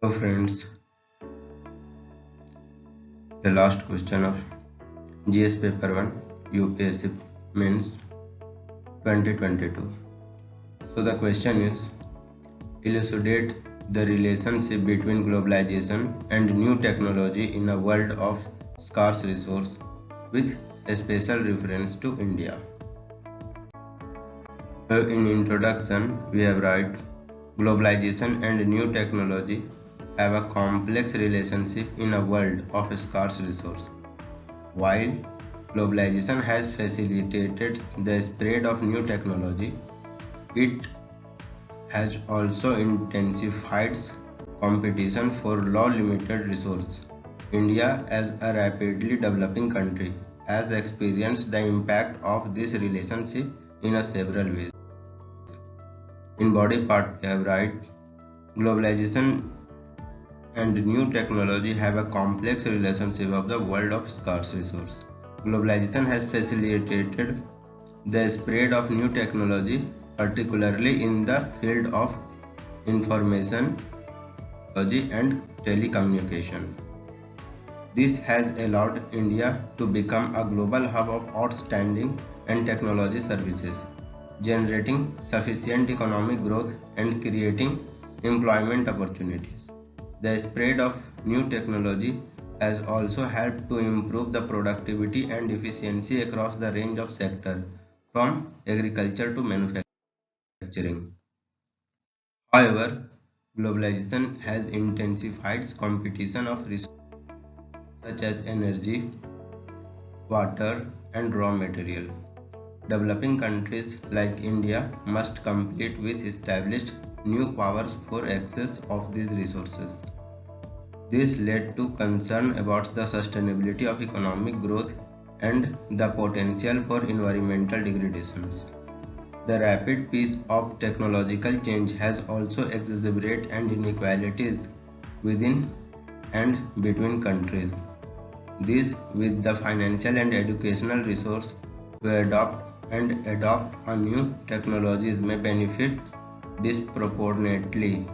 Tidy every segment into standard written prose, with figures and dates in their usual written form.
Hello friends, the last question of GS paper 1 UPSC means 2022. So the question is, elucidate the relationship between globalization and new technology in a world of scarce resource with a special reference to India. So in introduction we have write globalization and new technology have a complex relationship in a world of scarce resource. While globalization has facilitated the spread of new technology, it has also intensified competition for low-limited resources. India, as a rapidly developing country, has experienced the impact of this relationship in several ways. In body part, we have right, globalization and new technology have a complex relationship of the world of scarce resource. Globalization has facilitated the spread of new technology, particularly in the field of information technology and telecommunication. This has allowed India to become a global hub of outstanding and technology services, generating sufficient economic growth and creating employment opportunities. The spread of new technology has also helped to improve the productivity and efficiency across the range of sectors, from agriculture to manufacturing. However, globalization has intensified competition of resources such as energy, water, and raw material. Developing countries like India must compete with established new powers for access of these resources. This led to concern about the sustainability of economic growth and the potential for environmental degradations. The rapid pace of technological change has also exacerbated inequalities within and between countries. This, with the financial and educational resource to adopt a new technologies, may benefit disproportionately.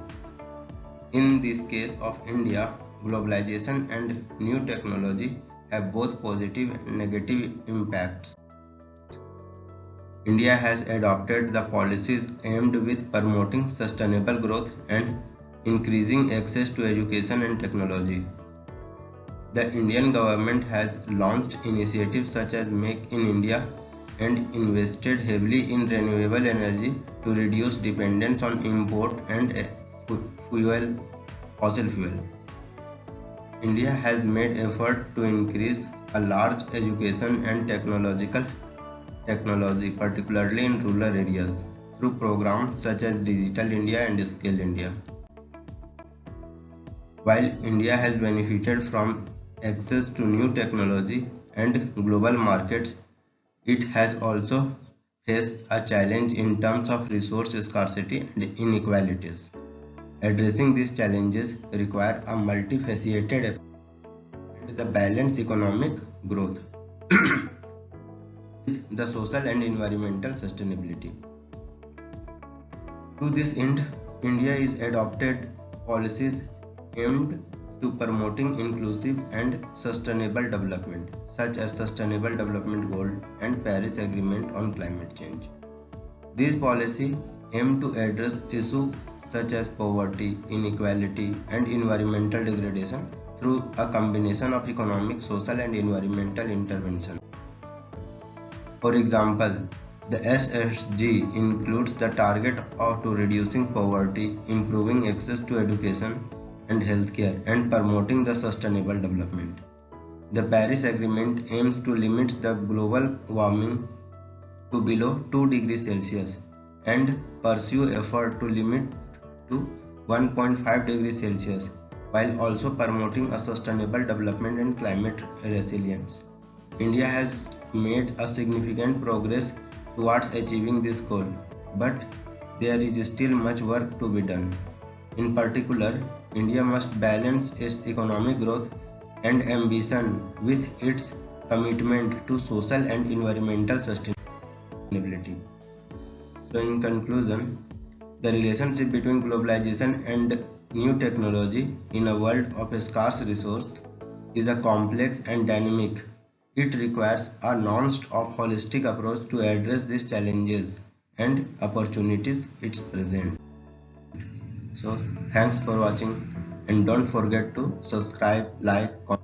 In this case of India, globalization and new technology have both positive and negative impacts. India has adopted the policies aimed with promoting sustainable growth and increasing access to education and technology. The Indian government has launched initiatives such as Make in India and invested heavily in renewable energy to reduce dependence on import and fossil fuel. India has made effort to increase a large education and technology, particularly in rural areas, through programs such as Digital India and Skill India. While India has benefited from access to new technology and global markets, it has also faced a challenge in terms of resource scarcity and inequalities. Addressing these challenges require a multifaceted approach and the balanced economic growth with the social and environmental sustainability. To this end, India is adopted policies aimed to promoting inclusive and sustainable development, such as Sustainable Development Goal and Paris Agreement on Climate Change. These policies aim to address issues such as poverty, inequality, and environmental degradation through a combination of economic, social, and environmental intervention. For example, the SSG includes the target of to reducing poverty, improving access to education and healthcare, and promoting the sustainable development. The Paris Agreement aims to limit the global warming to below 2 degrees Celsius and pursue effort to limit to 1.5 degrees Celsius, while also promoting a sustainable development and climate resilience. India has made a significant progress towards achieving this goal, but there is still much work to be done. In particular, India must balance its economic growth and ambition with its commitment to social and environmental sustainability. So in conclusion, The relationship between globalization and new technology in a world of scarce resources is a complex and dynamic. It requires a non-stop holistic approach to address these challenges and opportunities it presents. So thanks for watching and don't forget to subscribe, like, comment.